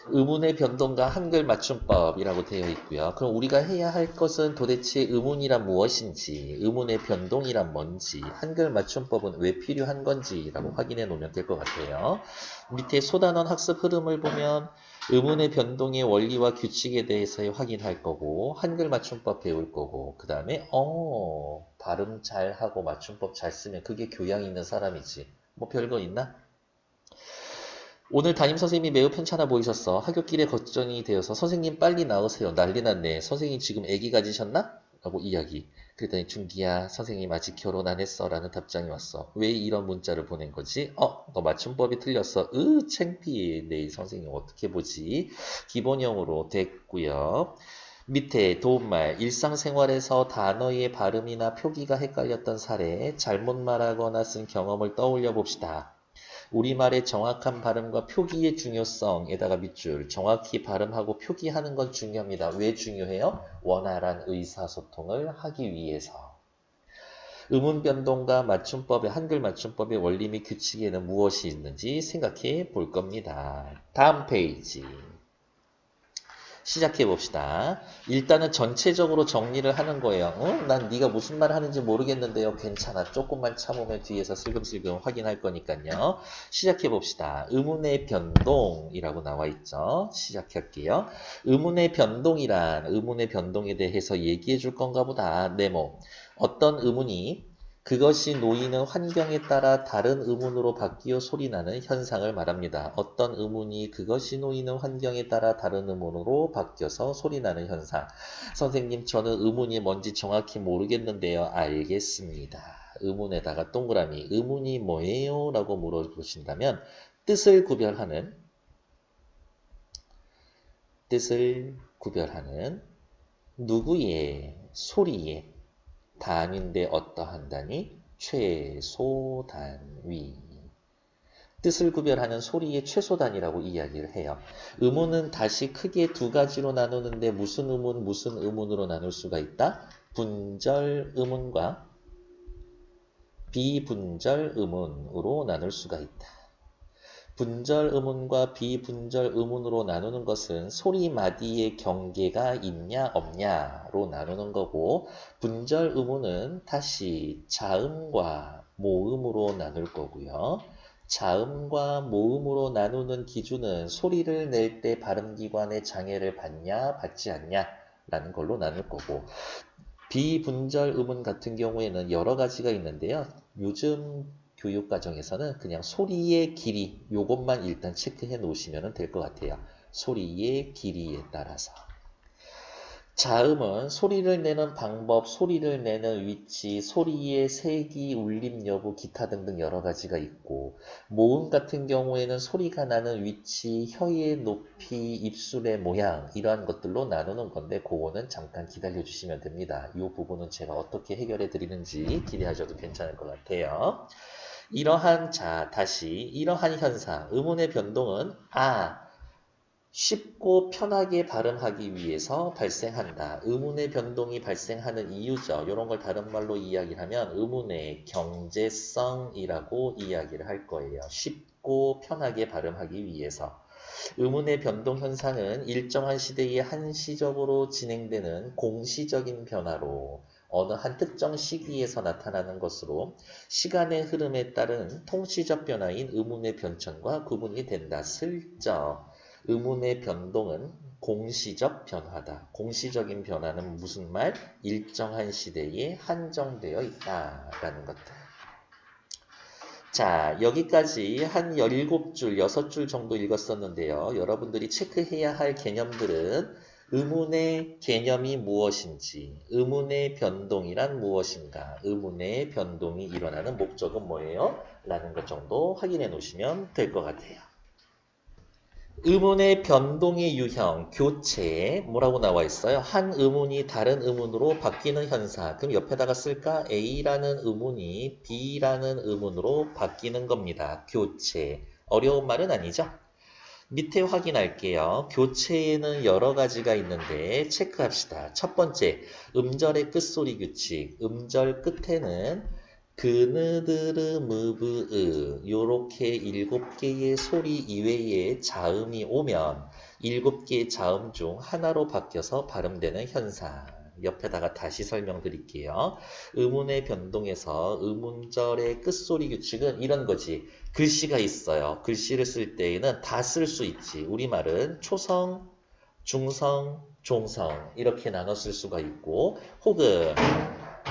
의문의 변동과 한글 맞춤법이라고 되어 있고요. 그럼 우리가 해야 할 것은 도대체 의문이란 무엇인지, 의문의 변동이란 뭔지, 한글 맞춤법은 왜 필요한 건지라고 확인해 놓으면 될 것 같아요. 밑에 소단원 학습 흐름을 보면 의문의 변동의 원리와 규칙에 대해서 확인할 거고, 한글 맞춤법 배울 거고, 그 다음에 발음 잘하고 맞춤법 잘 쓰면 그게 교양 있는 사람이지. 뭐 별거 있나? 오늘 담임선생님이 매우 편찮아 보이셨어. 하굣길에 걱정이 되어서 선생님 빨리 나오세요. 난리 났네. 선생님 지금 애기 가지셨나? 라고 이야기. 그랬더니 준기야 선생님 아직 결혼 안 했어 라는 답장이 왔어. 왜 이런 문자를 보낸 거지? 너 맞춤법이 틀렸어. 창피해. 내일 선생님 어떻게 보지? 기본형으로 됐고요. 밑에 도움말 일상생활에서 단어의 발음이나 표기가 헷갈렸던 사례 잘못 말하거나 쓴 경험을 떠올려 봅시다. 우리말의 정확한 발음과 표기의 중요성에다가 밑줄 정확히 발음하고 표기하는 건 중요합니다. 왜 중요해요? 원활한 의사소통을 하기 위해서. 의문 변동과 맞춤법의 한글 맞춤법의 원리 및 규칙에는 무엇이 있는지 생각해 볼 겁니다. 다음 페이지. 시작해 봅시다. 일단은 전체적으로 정리를 하는 거예요. 난 네가 무슨 말 하는지 모르겠는데요. 괜찮아. 조금만 참으면 뒤에서 슬금슬금 확인할 거니까요. 시작해 봅시다. 의문의 변동이라고 나와 있죠. 시작할게요. 의문의 변동이란 의문의 변동에 대해서 얘기해 줄 건가 보다. 네모. 어떤 의문이 그것이 놓이는 환경에 따라 다른 의문으로 바뀌어 소리나는 현상을 말합니다. 어떤 의문이 그것이 놓이는 환경에 따라 다른 의문으로 바뀌어서 소리나는 현상. 선생님, 저는 의문이 뭔지 정확히 모르겠는데요. 알겠습니다. 의문에다가 동그라미. 의문이 뭐예요? 라고 물어보신다면 뜻을 구별하는 누구의 소리의 단위인데 어떠한 단위? 최소 단위. 뜻을 구별하는 소리의 최소 단위라고 이야기를 해요. 의문은 다시 크게 두 가지로 나누는데 무슨 의문, 무슨 의문으로 나눌 수가 있다? 분절 의문과 비분절 의문으로 나눌 수가 있다. 분절 의문과 비분절 의문으로 나누는 것은 소리 마디의 경계가 있냐 없냐로 나누는 거고 분절 의문은 다시 자음과 모음으로 나눌 거고요. 자음과 모음으로 나누는 기준은 소리를 낼 때 발음기관의 장애를 받냐 받지 않냐 라는 걸로 나눌 거고 비분절 의문 같은 경우에는 여러 가지가 있는데요. 요즘 교육과정에서는 그냥 소리의 길이 요것만 일단 체크해 놓으시면 될 것 같아요. 소리의 길이에 따라서. 자음은 소리를 내는 방법, 소리를 내는 위치, 소리의 세기, 울림 여부, 기타 등등 여러 가지가 있고 모음 같은 경우에는 소리가 나는 위치, 혀의 높이, 입술의 모양 이러한 것들로 나누는 건데 그거는 잠깐 기다려 주시면 됩니다. 이 부분은 제가 어떻게 해결해 드리는지 기대하셔도 괜찮을 것 같아요. 이러한 현상, 의문의 변동은 쉽고 편하게 발음하기 위해서 발생한다. 의문의 변동이 발생하는 이유죠. 이런 걸 다른 말로 이야기를 하면 의문의 경제성이라고 이야기를 할 거예요. 쉽고 편하게 발음하기 위해서. 의문의 변동 현상은 일정한 시대에 한시적으로 진행되는 공시적인 변화로 어느 한 특정 시기에서 나타나는 것으로 시간의 흐름에 따른 통시적 변화인 의문의 변천과 구분이 된다. 슬쩍. 의문의 변동은 공시적 변화다. 공시적인 변화는 무슨 말? 일정한 시대에 한정되어 있다라는 것들. 자, 여기까지 한 17줄, 6줄 정도 읽었었는데요. 여러분들이 체크해야 할 개념들은 의문의 개념이 무엇인지, 의문의 변동이란 무엇인가, 의문의 변동이 일어나는 목적은 뭐예요? 라는 것 정도 확인해 놓으시면 될 것 같아요. 의문의 변동의 유형, 교체, 뭐라고 나와 있어요? 한 의문이 다른 의문으로 바뀌는 현상. 그럼 옆에다가 쓸까? A라는 의문이 B라는 의문으로 바뀌는 겁니다. 교체. 어려운 말은 아니죠? 밑에 확인할게요. 교체에는 여러 가지가 있는데 체크합시다. 첫 번째, 음절의 끝소리 규칙. 음절 끝에는 그느드르 무브으 요렇게 7개의 소리 이외에 자음이 오면 7개의 자음 중 하나로 바뀌어서 발음되는 현상. 옆에다가 다시 설명드릴게요. 음운의 변동에서 음운절의 끝소리 규칙은 이런 거지. 글씨가 있어요. 글씨를 쓸 때에는 다 쓸 수 있지. 우리말은 초성, 중성, 종성 이렇게 나눠 쓸 수가 있고 혹은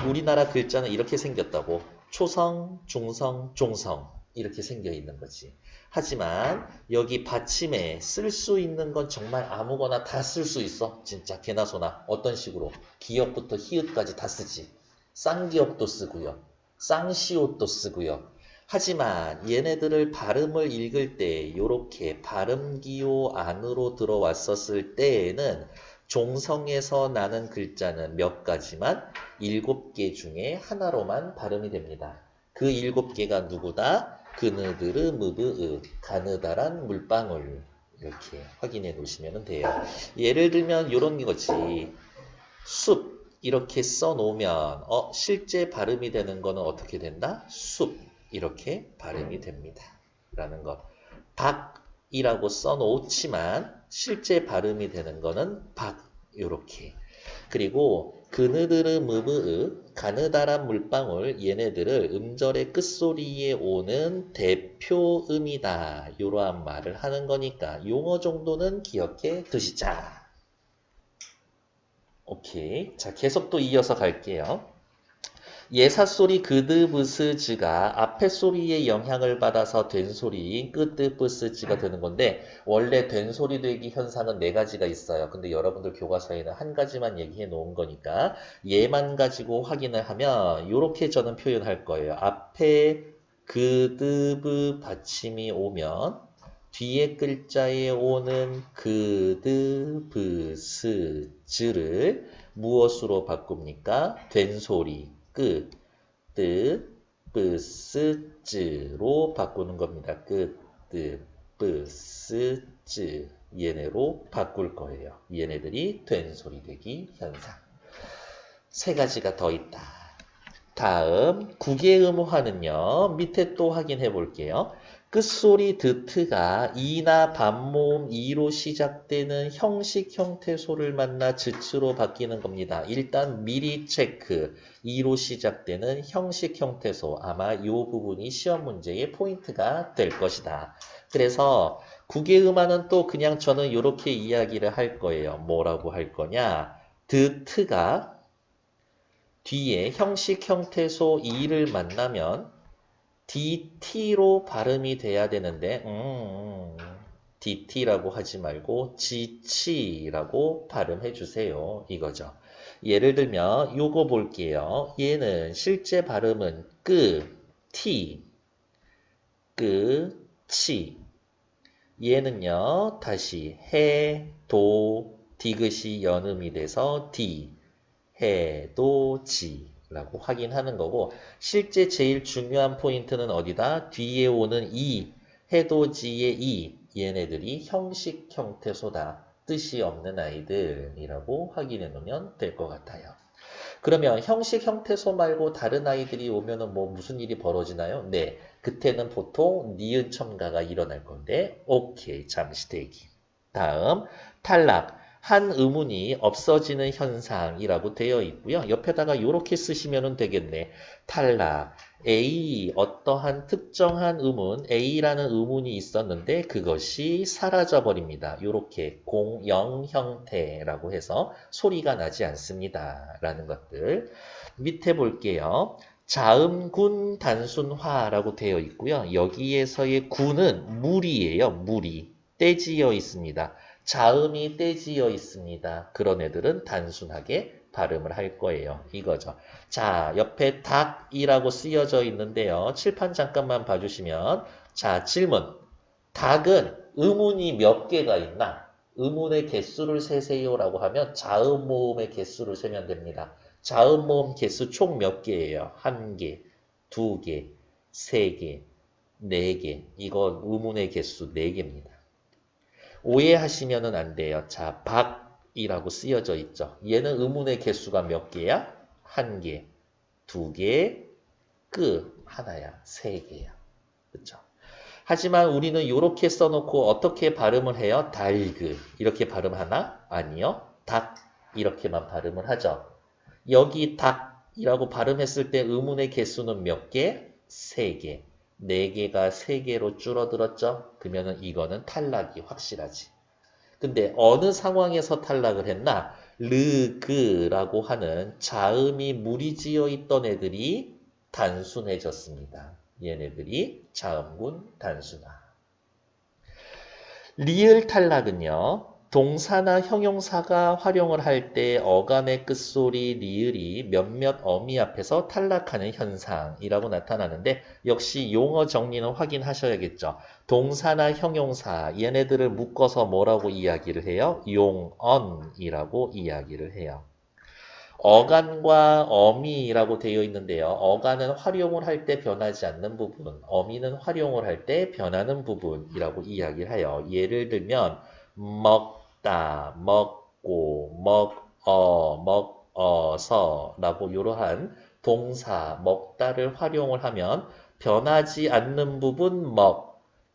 우리나라 글자는 이렇게 생겼다고 초성, 중성, 종성 이렇게 생겨 있는 거지. 하지만 여기 받침에 쓸 수 있는 건 정말 아무거나 다 쓸 수 있어. 진짜 개나 소나 어떤 식으로 기역부터 히읗까지 다 쓰지. 쌍기역도 쓰고요. 쌍시옷도 쓰고요. 하지만 얘네들을 발음을 읽을 때 이렇게 발음기호 안으로 들어왔었을 때에는 종성에서 나는 글자는 몇 가지만 7개 중에 하나로만 발음이 됩니다. 그 7개가 누구다? 그느드르 무브으 가느다란 물방울 이렇게 확인해 놓으시면 돼요. 예를 들면 이런 거지. 숲 이렇게 써놓으면 실제 발음이 되는 거는 어떻게 된다? 숲 이렇게 발음이 됩니다. 라는 것. 박이라고 써놓지만 실제 발음이 되는 거는 박 이렇게. 그리고 그느드르 무브으 가느다란 물방울 얘네들을 음절의 끝소리에 오는 대표음이다. 이러한 말을 하는 거니까 용어 정도는 기억해 두시자. 오케이. 자, 계속 또 이어서 갈게요. 예사소리 그드브스즈가 앞에 소리의 영향을 받아서 된 소리인 끄드브스즈가 되는 건데 원래 된 소리 되기 현상은 4가지가 있어요. 근데 여러분들 교과서에는 한 가지만 얘기해 놓은 거니까 얘만 가지고 확인을 하면 이렇게 저는 표현할 거예요. 앞에 그드브 받침이 오면 뒤에 글자에 오는 그드브스즈를 무엇으로 바꿉니까? 된 소리 끄드브스즈로 바꾸는 겁니다. 끄드브스즈 얘네로 바꿀 거예요. 얘네들이 된 소리 되기 현상. 3가지가 더 있다. 다음 국외음화는요. 밑에 또 확인해 볼게요. 끝소리 드트가 이나 반모음 이로 시작되는 형식 형태소를 만나 즈츠로 바뀌는 겁니다. 일단 미리 체크. 이로 시작되는 형식 형태소. 아마 이 부분이 시험 문제의 포인트가 될 것이다. 그래서 국외음화는 또 그냥 저는 이렇게 이야기를 할 거예요. 뭐라고 할 거냐. 드트가 뒤에 형식 형태소 이를 만나면 DT로 발음이 돼야 되는데 DT라고 하지 말고 지치라고 발음해 주세요. 이거죠. 예를 들면 요거 볼게요. 얘는 실제 발음은 티, 치. 얘는요. 다시 도, 디귿이 연음이 돼서 지 라고 확인하는 거고 실제 제일 중요한 포인트는 어디다? 뒤에 오는 해도지의 얘네들이 형식 형태소다. 뜻이 없는 아이들이라고 확인해 놓으면 될 것 같아요. 그러면 형식 형태소 말고 다른 아이들이 오면은 뭐 무슨 일이 벌어지나요? 네, 그때는 보통 니은 첨가가 일어날 건데 오케이, 잠시 대기. 다음 탈락. 한 음운이 없어지는 현상이라고 되어 있고요. 옆에다가 이렇게 쓰시면 되겠네. 탈락. A, 어떠한 특정한 음운, A라는 음운이 있었는데 그것이 사라져 버립니다. 이렇게 공영 형태라고 해서 소리가 나지 않습니다. 라는 것들. 밑에 볼게요. 자음군 단순화라고 되어 있고요. 여기에서의 군은 물이에요. 물이. 떼지어 있습니다. 자음이 떼지어 있습니다. 그런 애들은 단순하게 발음을 할 거예요. 이거죠. 자, 옆에 닭이라고 쓰여져 있는데요. 칠판 잠깐만 봐주시면 자, 질문. 닭은 음운이 몇 개가 있나? 음운의 개수를 세세요라고 하면 자음 모음의 개수를 세면 됩니다. 자음 모음 개수 총 몇 개예요? 1개, 2개, 3개, 4개. 이건 음운의 개수 4개입니다. 오해하시면 안 돼요. 자, 박이라고 쓰여져 있죠. 얘는 음운의 개수가 몇 개야? 1개, 2개, 하나야. 세 개야. 그쵸? 하지만 우리는 이렇게 써놓고 어떻게 발음을 해요? 달그. 이렇게 발음하나? 아니요. 닭. 이렇게만 발음을 하죠. 여기 닭이라고 발음했을 때 의문의 개수는 몇 개? 세 개. 네 개가 세 개로 줄어들었죠? 그러면은 이거는 탈락이 확실하지. 근데 어느 상황에서 탈락을 했나? 르그라고 하는 자음이 무리지어 있던 애들이 단순해졌습니다. 얘네들이 자음군 단순화. 리을 탈락은요. 동사나 형용사가 활용을 할 때 어간의 끝소리 리을이 몇몇 어미 앞에서 탈락하는 현상이라고 나타나는데 역시 용어 정리는 확인하셔야겠죠. 동사나 형용사 얘네들을 묶어서 뭐라고 이야기를 해요? 용언이라고 이야기를 해요. 어간과 어미라고 되어 있는데요. 어간은 활용을 할 때 변하지 않는 부분, 어미는 활용을 할 때 변하는 부분이라고 이야기를 해요. 예를 들면 먹다, 먹고, 먹어서 라고 이러한 동사 먹다를 활용을 하면 변하지 않는 부분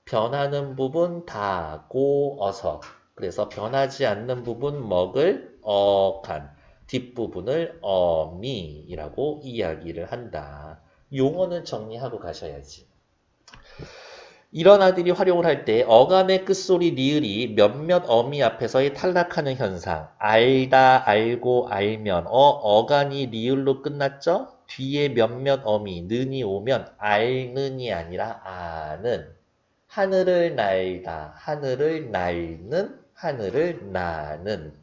변하는 부분 다고어서 그래서 변하지 않는 부분 먹을 어간 뒷부분을 어미라고 이야기를 한다. 용어는 정리하고 가셔야지. 이런 아들이 활용을 할 때 어간의 끝소리 리을이 몇몇 어미 앞에서의 탈락하는 현상. 알다, 알고, 알면. 어간이 리을로 끝났죠? 뒤에 몇몇 어미, 는이 오면 알는이 아니라 아는. 하늘을 날다, 하늘을 날는, 하늘을 나는.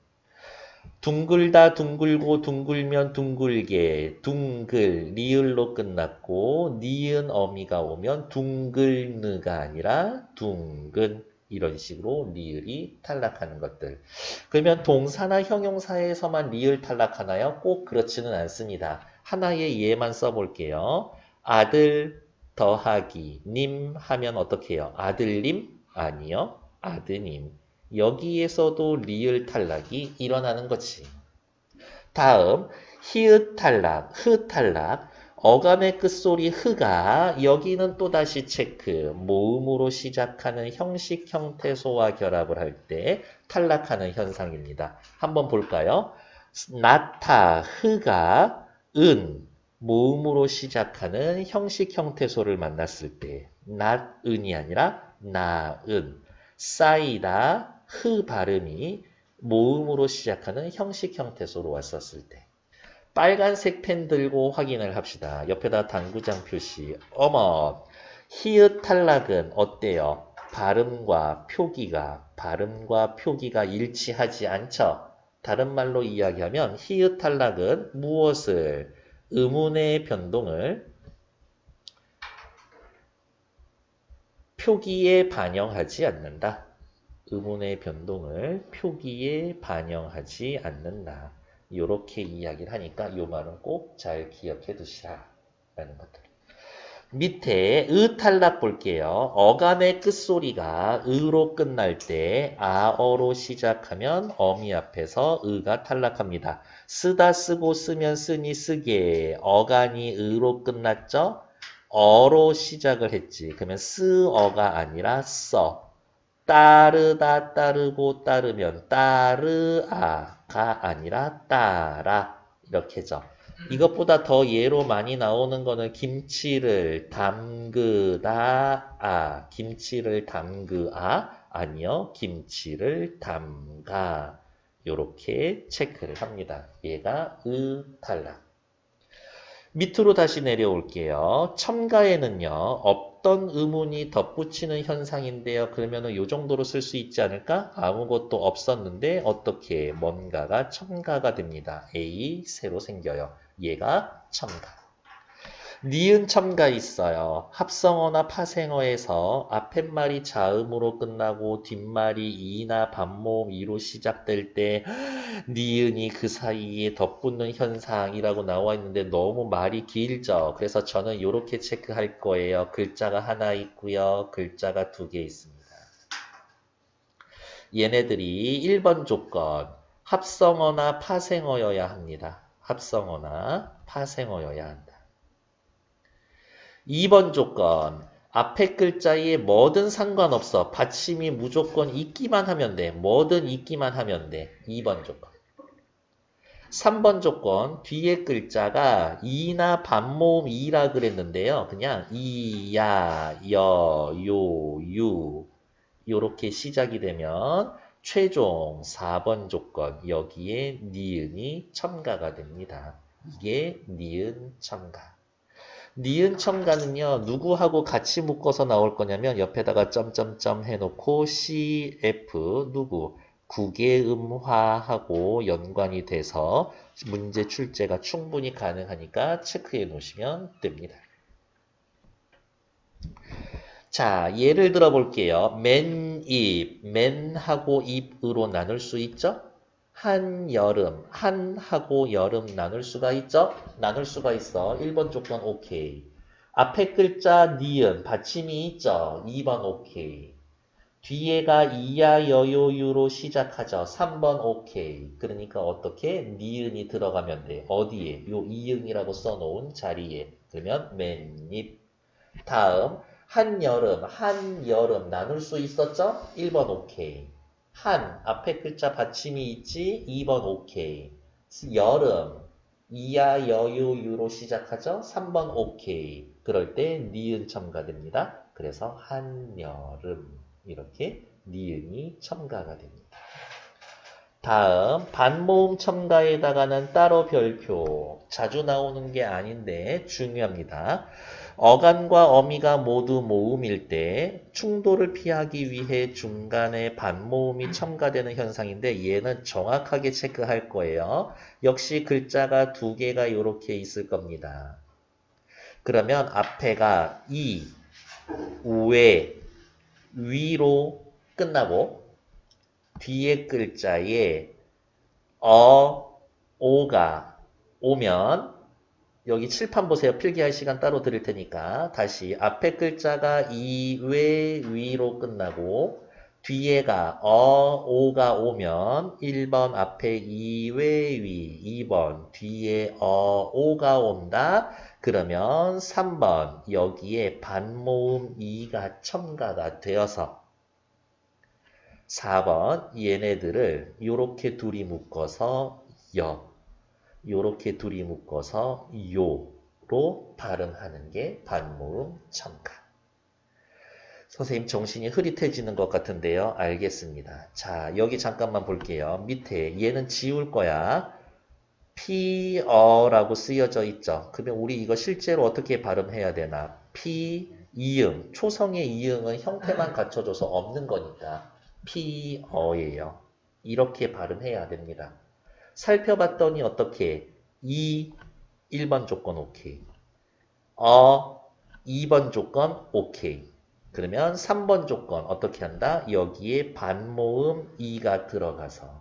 둥글다, 둥글고, 둥글면 둥글게, 둥글, 리을로 끝났고, 니은 어미가 오면 둥글느가 아니라 둥근, 이런 식으로 리을이 탈락하는 것들. 그러면 동사나 형용사에서만 리을 탈락하나요? 꼭 그렇지는 않습니다. 하나의 예만 써볼게요. 아들 더하기 님 하면 어떻게 해요? 아들님? 아니요. 아드님. 여기에서도 리을 탈락이 일어나는 거지. 다음 히읗 탈락, 흐 탈락. 어감의 끝소리 흐가 여기는 또다시 체크. 모음으로 시작하는 형식 형태소와 결합을 할 때 탈락하는 현상입니다. 한번 볼까요? 나타, 흐가 모음으로 시작하는 형식 형태소를 만났을 때 낫은이 아니라 나은. 쌓이다, 흐 발음이 모음으로 시작하는 형식 형태소로 왔었을 때 빨간색 펜 들고 확인을 합시다. 옆에다 당구장 표시. 어머, 히읗 탈락은 어때요? 발음과 표기가 일치하지 않죠? 다른 말로 이야기하면 히읗 탈락은 무엇을? 의문의 변동을 표기에 반영하지 않는다. 의문의 변동을 표기에 반영하지 않는다. 이렇게 이야기를 하니까 이 말은 꼭 잘 기억해 두시라. 라는 것들. 밑에 의 탈락 볼게요. 어간의 끝소리가 의로 끝날 때 아어로 시작하면 어미 앞에서 의가 탈락합니다. 쓰다 쓰고 쓰면 쓰니 쓰게 어간이 의로 끝났죠? 어로 시작을 했지. 그러면 쓰어가 아니라 써. 따르다 따르고 따르면 따르아가 아니라 따라 이렇게죠. 이것보다 더 예로 많이 나오는 거는 김치를 담그다 김치를 담그아 아니요 김치를 담가 요렇게 체크를 합니다. 얘가 탈락. 밑으로 다시 내려올게요. 첨가에는요. 없던 의문이 덧붙이는 현상인데요. 그러면은 요 정도로 쓸 수 있지 않을까? 아무것도 없었는데 어떻게 뭔가가 첨가가 됩니다. A 새로 생겨요. 얘가 첨가. 니은 첨가 있어요. 합성어나 파생어에서 앞팻말이 자음으로 끝나고 뒷말이 이나 반모음 이로 시작될 때 니은이 그 사이에 덧붙는 현상이라고 나와 있는데 너무 말이 길죠. 그래서 저는 이렇게 체크할 거예요. 글자가 하나 있고요. 글자가 두 개 있습니다. 얘네들이 1번 조건 합성어나 파생어여야 합니다. 합성어나 파생어여야 한다. 2번 조건. 앞에 글자에 뭐든 상관없어. 받침이 무조건 있기만 하면 돼. 뭐든 있기만 하면 돼. 2번 조건. 3번 조건. 뒤에 글자가 이나 반모음 이라 그랬는데요. 그냥 이, 야, 여, 요, 유 요렇게 시작이 되면 최종 4번 조건. 여기에 니은이 첨가가 됩니다. 이게 니은 첨가. 니은 첨가는요, 누구하고 같이 묶어서 나올 거냐면, 옆에다가 점점점 해놓고, CF, 누구, 국외음화하고 연관이 돼서 문제 출제가 충분히 가능하니까 체크해 놓으시면 됩니다. 자, 예를 들어 볼게요. 맨입, 맨하고 입으로 나눌 수 있죠? 한여름, 한하고 여름 나눌 수가 있죠? 나눌 수가 있어. 1번 조건 오케이. 앞에 글자 니은, 받침이 있죠? 2번 오케이. 뒤에가 이야, 여요, 유로 시작하죠? 3번 오케이. 그러니까 어떻게? 니은이 들어가면 돼. 어디에? 요 이응이라고 써놓은 자리에. 그러면 맨입. 다음, 한여름 나눌 수 있었죠? 1번 오케이. 한, 앞에 글자 받침이 있지? 2번 오케이. 여름, 이야, 여유, 유로 시작하죠? 3번 오케이. 그럴 때 니은 첨가됩니다. 그래서 한여름 이렇게 니은이 첨가가 됩니다. 다음, 반모음 첨가에다가는 따로 별표. 자주 나오는 게 아닌데 중요합니다. 어간과 어미가 모두 모음일 때 충돌을 피하기 위해 중간에 반모음이 첨가되는 현상인데 얘는 정확하게 체크할 거예요. 역시 글자가 두 개가 이렇게 있을 겁니다. 그러면 앞에가 이, 우에, 위로 끝나고 뒤에 글자에 오가 오면 여기 칠판 보세요. 필기할 시간 따로 드릴 테니까 다시 앞에 글자가 이외 위로 끝나고 뒤에가 오가 오면 1번 앞에 이외 위 2번 뒤에 오가 온다. 그러면 3번 여기에 반모음 이가 첨가가 되어서 4번 얘네들을 요렇게 둘이 묶어서 요렇게 둘이 묶어서 요로 발음하는 게 반모음 첨가. 선생님 정신이 흐릿해지는 것 같은데요. 알겠습니다. 자, 여기 잠깐만 볼게요. 밑에 얘는 지울 거야. 피어라고 쓰여져 있죠. 그러면 우리 이거 실제로 어떻게 발음해야 되나? 이응. 초성의 이응은 형태만 갖춰줘서 없는 거니까 피어예요. 이렇게 발음해야 됩니다. 살펴봤더니 어떻게? 1번 조건 오케이. 2번 조건 오케이. 그러면 3번 조건 어떻게 한다? 여기에 반모음 이가 들어가서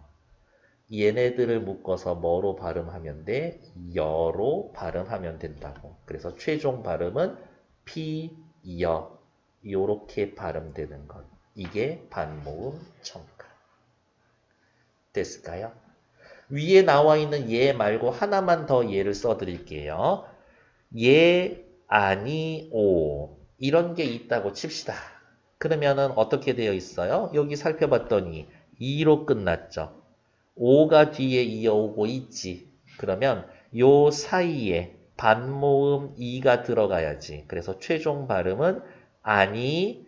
얘네들을 묶어서 뭐로 발음하면 돼? 여로 발음하면 된다고. 그래서 최종 발음은 피여 요렇게 발음되는 것. 이게 반모음 첨가. 됐을까요? 위에 나와 있는 얘 말고 하나만 더 얘를 써드릴게요. 얘, 아니, 오. 이런 게 있다고 칩시다. 그러면은 어떻게 되어 있어요? 여기 살펴봤더니 2로 끝났죠. 5가 뒤에 이어오고 있지. 그러면 요 사이에 반모음 2가 들어가야지. 그래서 최종 발음은 아니,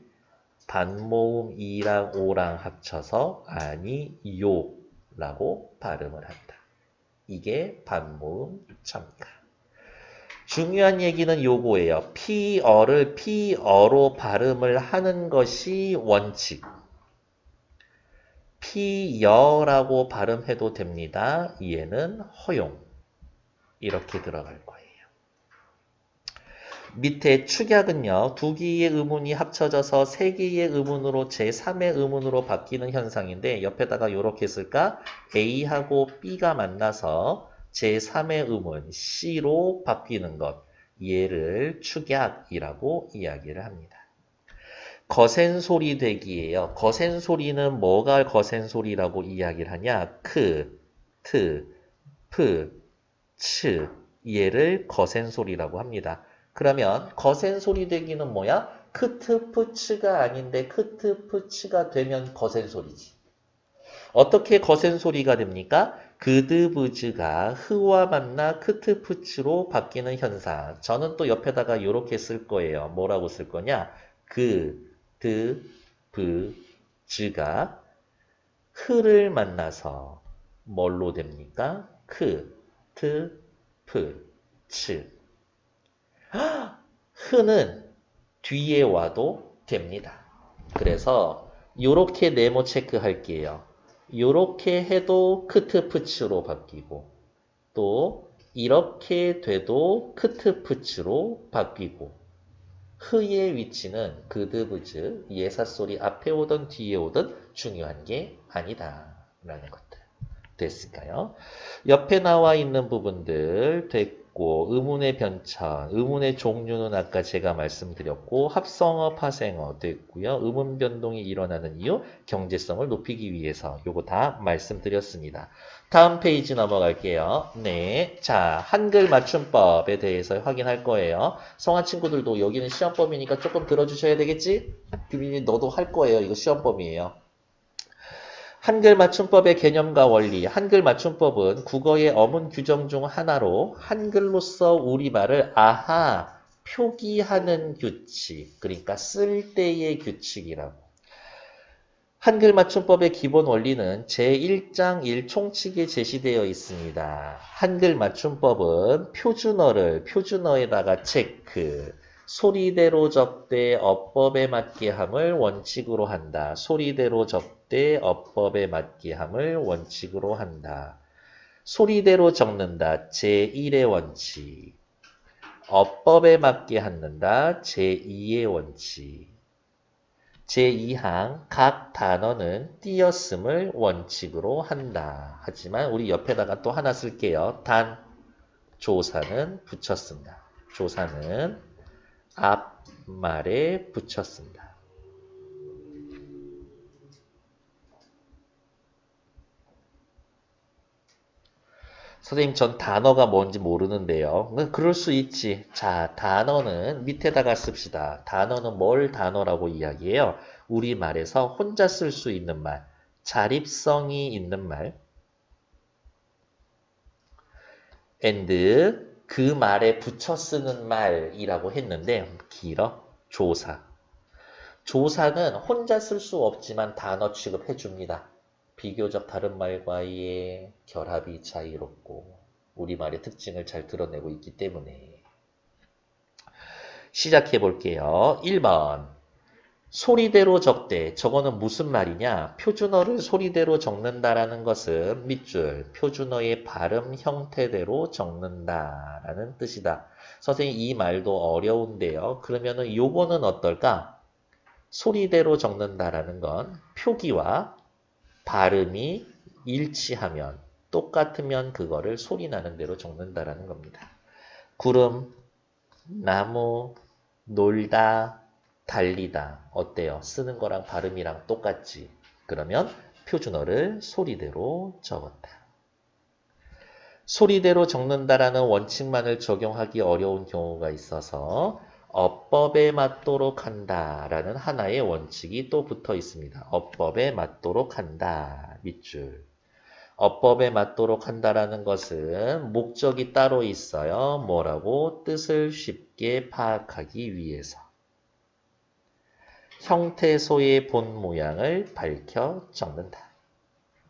반모음 2랑 5랑 합쳐서 아니요 라고 발음을 한다. 이게 반모음 첨가. 중요한 얘기는 요거예요. 피어를 피어로 발음을 하는 것이 원칙. 피여라고 발음해도 됩니다. 얘는 허용. 이렇게 들어갈 거예요. 밑에 축약은요. 두 개의 음운이 합쳐져서 세 개의 음운으로 제3의 음운으로 바뀌는 현상인데 옆에다가 이렇게 쓸까? A하고 B가 만나서 제3의 음운 C로 바뀌는 것. 얘를 축약이라고 이야기를 합니다. 거센 소리 되기예요. 거센 소리는 뭐가 거센 소리라고 이야기를 하냐? 크, 트, 프, 츠 얘를 거센 소리라고 합니다. 그러면 거센 소리 되기는 뭐야? 크트프츠가 아닌데 크트프츠가 되면 거센 소리지. 어떻게 거센 소리가 됩니까? 그드브즈가 흐와 만나 크트프츠로 바뀌는 현상. 저는 또 옆에다가 이렇게 쓸 거예요. 뭐라고 쓸 거냐? 그드브즈가 흐를 만나서 뭘로 됩니까? 크트프츠. 흐는 뒤에 와도 됩니다. 그래서 이렇게 네모 체크할게요. 이렇게 해도 크트프츠로 바뀌고 또 이렇게 돼도 크트프츠로 바뀌고 흐의 위치는 그드브즈, 예사소리 앞에 오든 뒤에 오든 중요한 게 아니다 라는 것들 됐을까요? 옆에 나와 있는 부분들 됐고 의문의 변천, 의문의 종류는 아까 제가 말씀드렸고 합성어, 파생어 됐고요. 의문 변동이 일어나는 이유, 경제성을 높이기 위해서 요거 다 말씀드렸습니다. 다음 페이지 넘어갈게요. 네, 자 한글 맞춤법에 대해서 확인할 거예요. 성한 친구들도 여기는 시험범위니까 조금 들어주셔야 되겠지? 규빈이 너도 할 거예요. 이거 시험범위예요. 한글 맞춤법의 개념과 원리. 한글 맞춤법은 국어의 어문 규정 중 하나로 한글로서 우리말을 표기하는 규칙. 그러니까 쓸 때의 규칙이라고. 한글 맞춤법의 기본 원리는 제1장 1총칙에 제시되어 있습니다. 한글 맞춤법은 표준어에다가 체크, 소리대로 접대 어법에 맞게 함을 원칙으로 한다. 소리대로 접대 어법에 맞게 함을 원칙으로 한다. 소리대로 적는다. 제1의 원칙. 어법에 맞게 had는다. 제2의 원칙. 제2항 각 단어는 띄었음을 원칙으로 한다. 하지만 우리 옆에다가 또 하나 쓸게요. 조사는 붙였습니다. 조사는 앞말에 붙였습니다. 선생님 전 단어가 뭔지 모르는데요. 그럴 수 있지. 자, 단어는 밑에다가 씁시다. 단어는 뭘 단어라고 이야기해요? 우리말에서 혼자 쓸 수 있는 말, 자립성이 있는 말, and 그 말에 붙여 쓰는 말이라고 했는데 길어? 조사. 조사는 혼자 쓸 수 없지만 단어 취급해 줍니다. 비교적 다른 말과의 결합이 자유롭고 우리말의 특징을 잘 드러내고 있기 때문에 시작해 볼게요. 1번 소리대로 적대. 저거는 무슨 말이냐? 표준어를 소리대로 적는다라는 것은 밑줄 표준어의 발음 형태대로 적는다라는 뜻이다. 선생님 이 말도 어려운데요. 그러면은 요거는 어떨까? 소리대로 적는다라는 건 표기와 발음이 일치하면 똑같으면 그거를 소리 나는 대로 적는다라는 겁니다. 구름, 나무, 놀다, 달리다. 어때요? 쓰는 거랑 발음이랑 똑같지? 그러면 표준어를 소리대로 적었다. 소리대로 적는다라는 원칙만을 적용하기 어려운 경우가 있어서 어법에 맞도록 한다라는 하나의 원칙이 또 붙어 있습니다. 어법에 맞도록 한다. 밑줄. 어법에 맞도록 한다라는 것은 목적이 따로 있어요. 뭐라고? 뜻을 쉽게 파악하기 위해서. 형태소의 본 모양을 밝혀 적는다.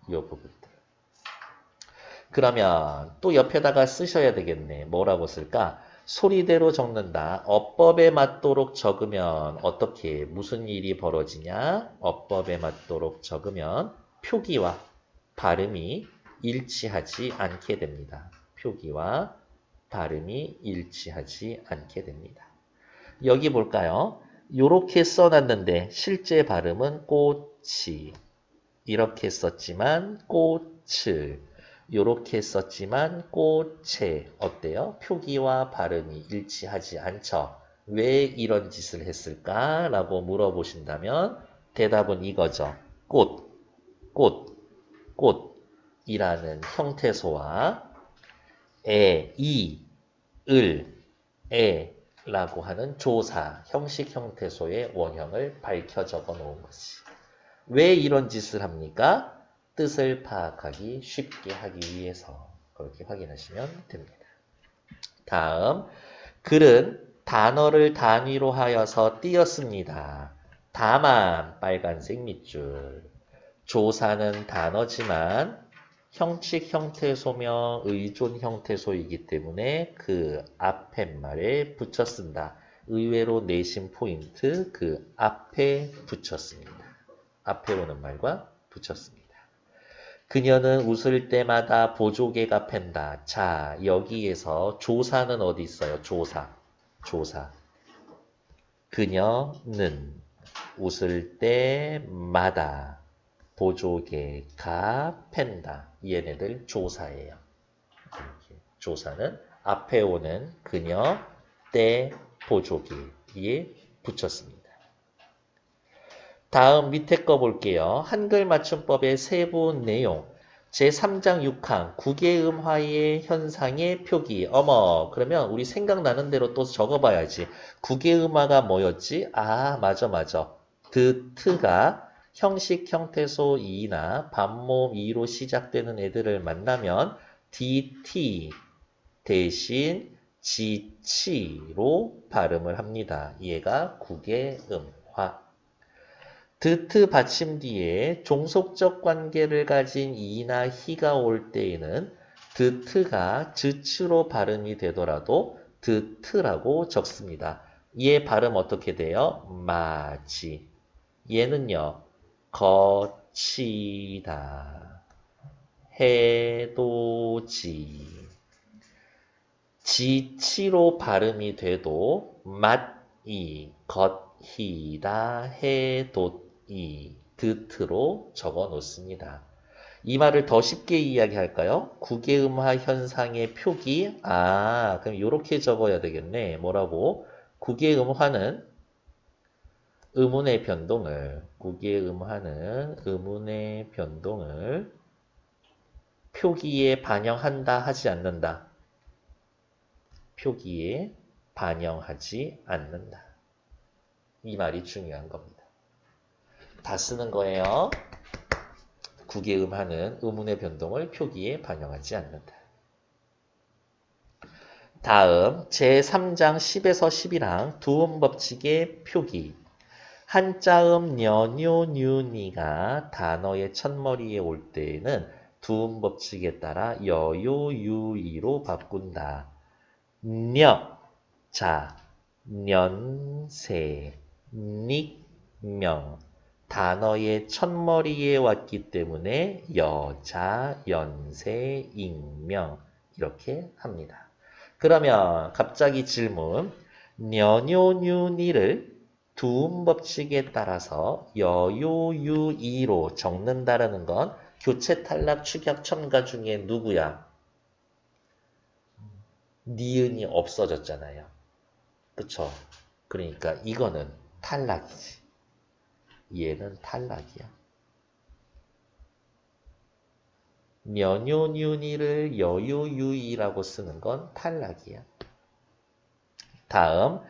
이 부분들. 그러면 또 옆에다가 쓰셔야 되겠네. 뭐라고 쓸까? 소리대로 적는다. 어법에 맞도록 적으면 어떻게 무슨 일이 벌어지냐? 어법에 맞도록 적으면 표기와 발음이 일치하지 않게 됩니다. 표기와 발음이 일치하지 않게 됩니다. 여기 볼까요? 이렇게 써놨는데 실제 발음은 꽃이 이렇게 썼지만 꽃을 이렇게 썼지만 꽃에 어때요? 표기와 발음이 일치하지 않죠. 왜 이런 짓을 했을까? 라고 물어보신다면 대답은 이거죠. 꽃이라는 형태소와 을, 라고 하는 조사, 형식 형태소의 원형을 밝혀 적어 놓은 것이. 왜 이런 짓을 합니까? 뜻을 파악하기 쉽게 하기 위해서. 그렇게 확인하시면 됩니다. 다음, 글은 단어를 단위로 하여서 띄었습니다. 다만 빨간색 밑줄. 조사는 단어지만 형식 형태소며 의존 형태소이기 때문에 그 앞에 말에 붙여 쓴다. 의외로 내심 포인트 그 앞에 붙였습니다. 앞에 오는 말과 붙였습니다. 그녀는 웃을 때마다 보조개가 팬다. 자, 여기에서 조사는 어디 있어요? 조사. 조사. 그녀는 웃을 때마다 보조개가 팬다. 얘네들 조사예요. 이렇게. 조사는 앞에 오는 그녀, 때, 보조개에 붙였습니다. 다음 밑에 거 볼게요. 한글 맞춤법의 세부 내용. 제3장 6항 국외음화의 현상의 표기. 어머, 그러면 우리 생각나는 대로 또 적어봐야지. 국외음화가 뭐였지? 아, 맞아. 트가 형식 형태소 이나 반모음 이로 시작되는 애들을 만나면 dt 대신 지치로 발음을 합니다. 얘가 국외음화. 드트 받침 뒤에 종속적 관계를 가진 이나 히가 올 때에는 드트가 즈츠로 발음이 되더라도 드트라고 적습니다. 얘 발음 어떻게 돼요? 마지. 얘는요. 거치다. 해도지. 지치로 발음이 돼도 맛이 겉히다 해도 드트로 적어 놓습니다. 이 말을 더 쉽게 이야기할까요? 국외음화 현상의 표기. 아, 그럼 이렇게 적어야 되겠네. 뭐라고? 국외음화는 의문의 변동을, 국외음화는 의문의 변동을 표기에 반영한다, 하지 않는다. 표기에 반영하지 않는다. 이 말이 중요한 겁니다. 다 쓰는 거예요. 국외음화는 의문의 변동을 표기에 반영하지 않는다. 다음 제3장 10에서 11항 두음법칙의 표기. 한자음 녀뇨뉴니가 단어의 첫머리에 올 때에는 두음법칙에 따라 여요유이로 바꾼다. 녀, 자, 년세, 닉명. 단어의 첫머리에 왔기 때문에 여자, 연세, 익명 이렇게 합니다. 그러면 갑자기 질문. 녀뇨뉴니를 두음법칙에 따라서 여요유이로 적는다라는 건 교체 탈락 축약 첨가 중에 누구야? 니은이 없어졌잖아요. 그쵸? 그러니까 이거는 탈락이지. 얘는 탈락이야. 녀뇨뉴니를 여요유이라고 쓰는 건 탈락이야. 다음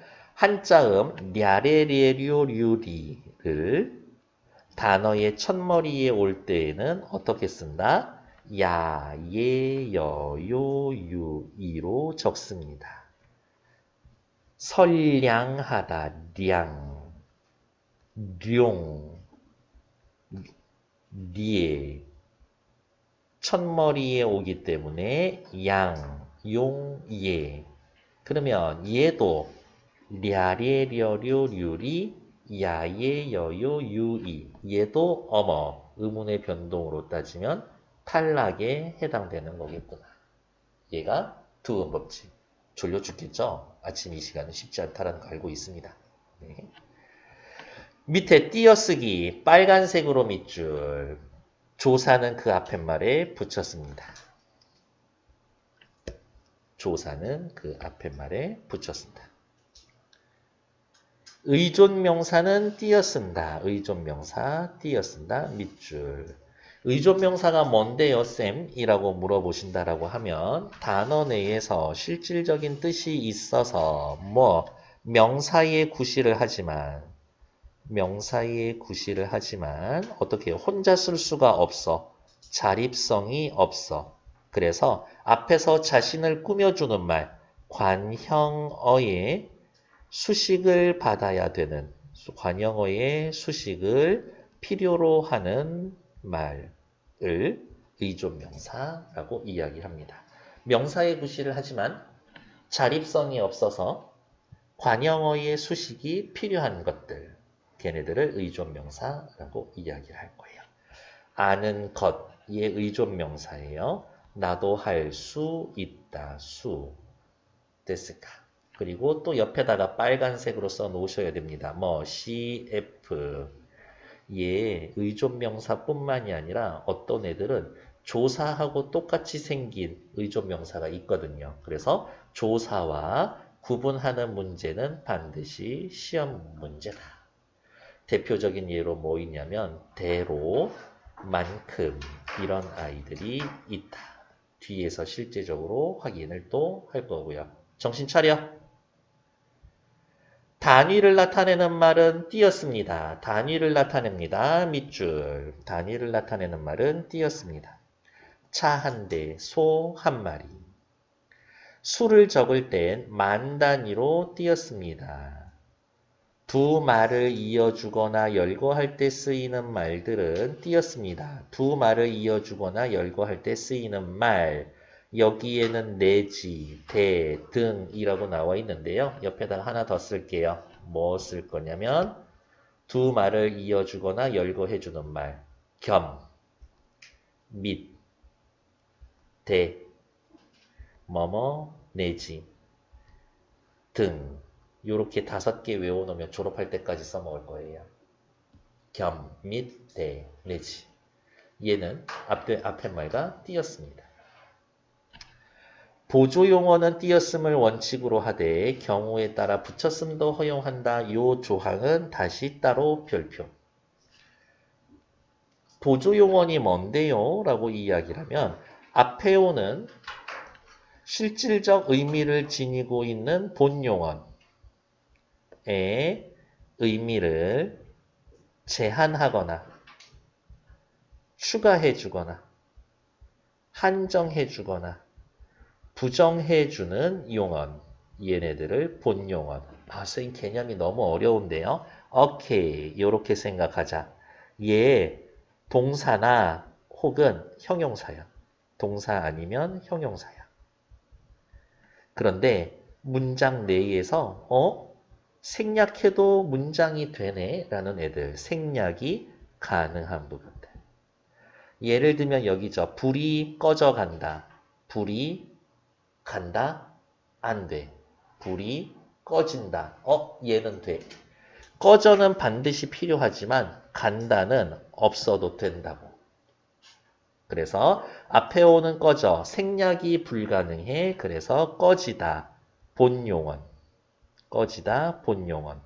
한자음 랴레레료류리를 단어의 첫머리에 올 때에는 어떻게 쓴다? 야, 예, 여, 요, 유, 이로 적습니다. 선량하다, 량, 룡, 리에 첫머리에 오기 때문에 양, 용, 예. 그러면 얘도 랴레려료류리 야예, 여요, 유이. 얘도 어머, 의문의 변동으로 따지면 탈락에 해당되는 거겠구나. 얘가 두음법칙. 졸려 죽겠죠? 아침 이 시간은 쉽지 않다는 거 알고 있습니다. 네. 밑에 띄어쓰기 빨간색으로 밑줄. 조사는 그 앞에 말에 붙였습니다. 조사는 그 앞에 말에 붙였습니다. 의존명사는 띄어쓴다. 의존명사 띄어쓴다. 밑줄. 의존명사가 뭔데요, 쌤? 이라고 물어보신다라고 하면 단어 내에서 실질적인 뜻이 있어서 뭐 명사의 구실을 하지만 어떻게 해요? 혼자 쓸 수가 없어. 자립성이 없어. 그래서 앞에서 자신을 꾸며주는 말, 관형어의 수식을 받아야 되는, 관형어의 수식을 필요로 하는 말을 의존명사라고 이야기합니다. 명사의 구실을 하지만 자립성이 없어서 관형어의 수식이 필요한 것들, 걔네들을 의존명사라고 이야기를 할 거예요. 아는 것의 의존명사예요. 나도 할 수 있다. 수. 됐을까? 그리고 또 옆에다가 빨간색으로 써 놓으셔야 됩니다. 뭐 CF. 얘 의존명사뿐만이 아니라 어떤 애들은 조사하고 똑같이 생긴 의존명사가 있거든요. 그래서 조사와 구분하는 문제는 반드시 시험 문제다. 대표적인 예로 뭐 있냐면 대로, 만큼 이런 아이들이 있다. 뒤에서 실제적으로 확인을 또 할 거고요. 정신 차려. 단위를 나타내는 말은 띄었습니다. 단위를 나타냅니다. 밑줄. 단위를 나타내는 말은 띄었습니다. 차 한 대, 소 한 마리. 수를 적을 땐 만 단위로 띄었습니다. 두 말을 이어주거나 열거할 때 쓰이는 말들은 띄었습니다. 두 말을 이어주거나 열거할 때 쓰이는 말. 여기에는 내지, 대, 등이라고 나와 있는데요. 옆에다가 하나 더 쓸게요. 뭐 쓸 거냐면 두 말을 이어주거나 열거해주는 말. 겸, 및, 대, 뭐뭐, 내지, 등. 요렇게 5개 외워놓으면 졸업할 때까지 써먹을 거예요. 겸, 및, 대, 내지. 얘는 앞에 말과 띄었습니다. 보조용어는 띄었음을 원칙으로 하되 경우에 따라 붙였음도 허용한다. 요 조항은 다시 따로 별표. 보조용어니 뭔데요? 라고 이야기를 하면 앞에 오는 실질적 의미를 지니고 있는 본용어의 의미를 제한하거나 추가해주거나 한정해주거나 부정해주는 용언, 얘네들을 본용언. 선생님 개념이 너무 어려운데요. 오케이, 요렇게 생각하자. 얘 동사나 혹은 형용사야. 동사 아니면 형용사야. 그런데 문장 내에서 생략해도 문장이 되네 라는 애들, 생략이 가능한 부분들. 예를 들면 여기죠. 불이 꺼져간다. 불이 간다? 안 돼. 불이 꺼진다. 얘는 돼. 꺼져는 반드시 필요하지만 간다는 없어도 된다고. 그래서 앞에 오는 꺼져, 생략이 불가능해. 그래서 꺼지다, 본용언. 꺼지다, 본용언.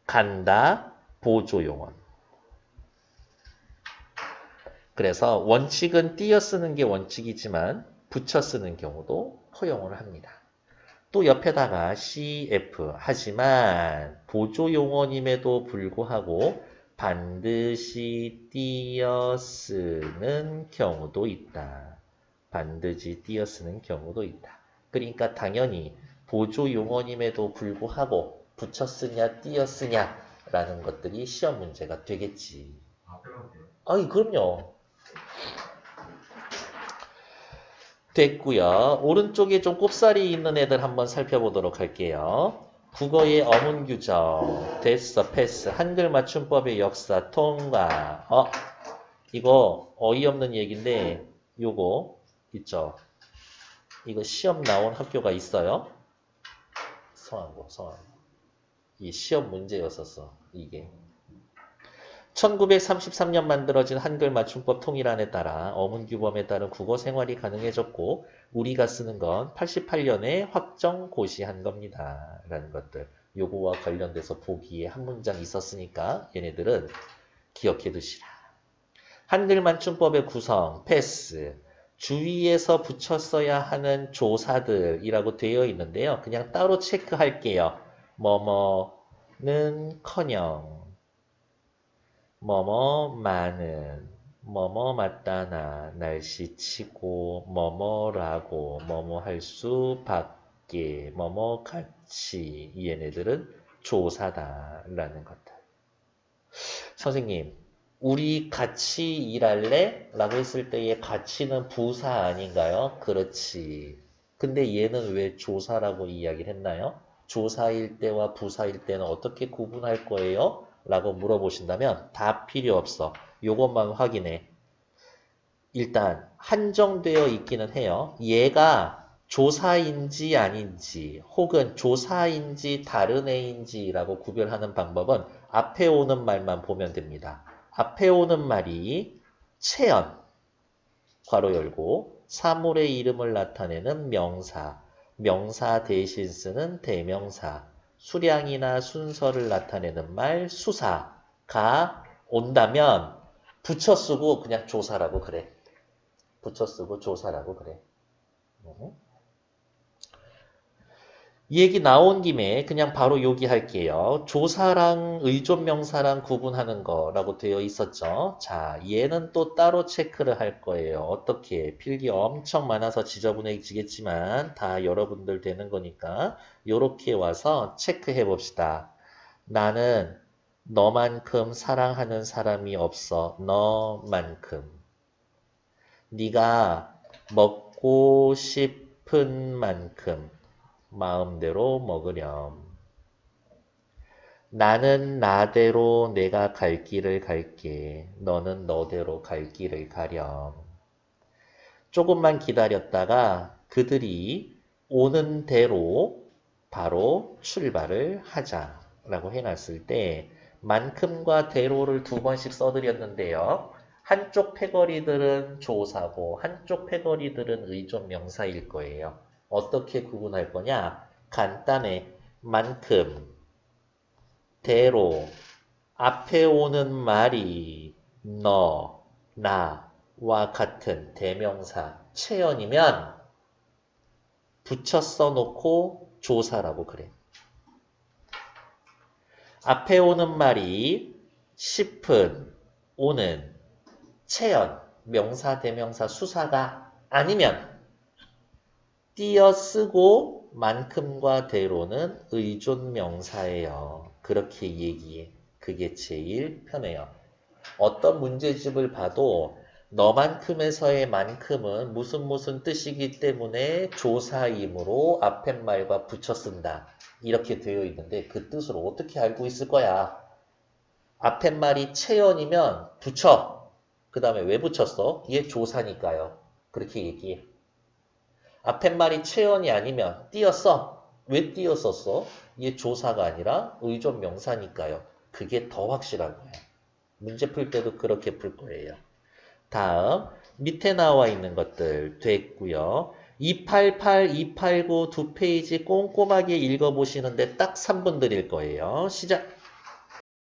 간다, 보조용언. 그래서 원칙은 띄어 쓰는 게 원칙이지만 붙여 쓰는 경우도 허용을 합니다. 또 옆에다가 CF 하지만 보조용어임에도 불구하고 반드시 띄어 쓰는 경우도 있다. 반드시 띄어 쓰는 경우도 있다. 그러니까 당연히 보조용어임에도 불구하고 붙여 쓰냐 띄어 쓰냐 라는 것들이 시험 문제가 되겠지. 아니 그럼요. 됐고요. 오른쪽에 좀 꼽살이 있는 애들 한번 살펴보도록 할게요. 국어의 어문 규정, 됐어, 패스, 한글 맞춤법의 역사, 통과. 이거 어이없는 얘기인데 요거 있죠. 이거 시험 나온 학교가 있어요. 성함고. 이 시험 문제였었어, 이게. 1933년 만들어진 한글 맞춤법 통일안에 따라 어문규범에 따른 국어 생활이 가능해졌고 우리가 쓰는 건 88년에 확정 고시한 겁니다. 라는 것들. 요거와 관련돼서 보기에 한 문장 있었으니까 얘네들은 기억해 두시라. 한글 맞춤법의 구성, 패스, 주위에서 붙였어야 하는 조사들이라고 되어 있는데요. 그냥 따로 체크할게요. 뭐뭐는커녕 뭐뭐만은 뭐뭐 맞다나 날씨치고 뭐뭐라고 뭐뭐 할 수 밖에 뭐뭐 같이 이 얘네들은 조사다라는 것들. 선생님, 우리 같이 일할래? 라고 했을 때의 같이는 부사 아닌가요? 그렇지. 근데 얘는 왜 조사라고 이야기를 했나요? 조사일 때와 부사일 때는 어떻게 구분할 거예요? 라고 물어보신다면 다 필요 없어. 요것만 확인해. 일단 한정되어 있기는 해요. 얘가 조사인지 아닌지 혹은 조사인지 다른 애인지라고 구별하는 방법은 앞에 오는 말만 보면 됩니다. 앞에 오는 말이 체연, 괄호 열고 사물의 이름을 나타내는 명사, 명사 대신 쓰는 대명사, 수량이나 순서를 나타내는 말 수사가 온다면 붙여 쓰고 그냥 조사라고 그래. 붙여 쓰고 조사라고 그래. 이 얘기 나온 김에 그냥 바로 여기 할게요. 조사랑 의존명사랑 구분하는 거라고 되어 있었죠. 자, 얘는 또 따로 체크를 할 거예요. 어떻게? 필기 엄청 많아서 지저분해지겠지만 다 여러분들 되는 거니까 요렇게 와서 체크해 봅시다. 나는 너만큼 사랑하는 사람이 없어. 너만큼. 네가 먹고 싶은 만큼 마음대로 먹으렴. 나는 나대로 내가 갈 길을 갈게. 너는 너대로 갈 길을 가렴. 조금만 기다렸다가 그들이 오는 대로 바로 출발을 하자라고 해놨을 때 만큼과 대로를 두 번씩 써드렸는데요. 한쪽 패거리들은 조사고 한쪽 패거리들은 의존 명사일 거예요. 어떻게 구분할 거냐? 간단해. 만큼, 대로, 앞에 오는 말이 너, 나와 같은 대명사, 체연이면 붙여 써놓고 조사라고 그래. 앞에 오는 말이 싶은, 오는, 체연, 명사, 대명사, 수사가 아니면 띄어쓰고 만큼과 대로는 의존 명사예요. 그렇게 얘기해. 그게 제일 편해요. 어떤 문제집을 봐도 너만큼에서의 만큼은 무슨 뜻이기 때문에 조사이므로 앞에 말과 붙여 쓴다. 이렇게 되어 있는데 그 뜻을 어떻게 알고 있을 거야? 앞에 말이 체연이면 붙여. 그 다음에 왜 붙였어? 얘 조사니까요. 그렇게 얘기해. 앞에 말이 체연이 아니면 띄었어. 왜 띄었었어? 얘 조사가 아니라 의존 명사니까요. 그게 더 확실한 거예요. 문제 풀 때도 그렇게 풀 거예요. 다음 밑에 나와 있는 것들 됐고요. 288, 289 두 페이지 꼼꼼하게 읽어보시는데 딱 3분 드릴 거예요. 시작!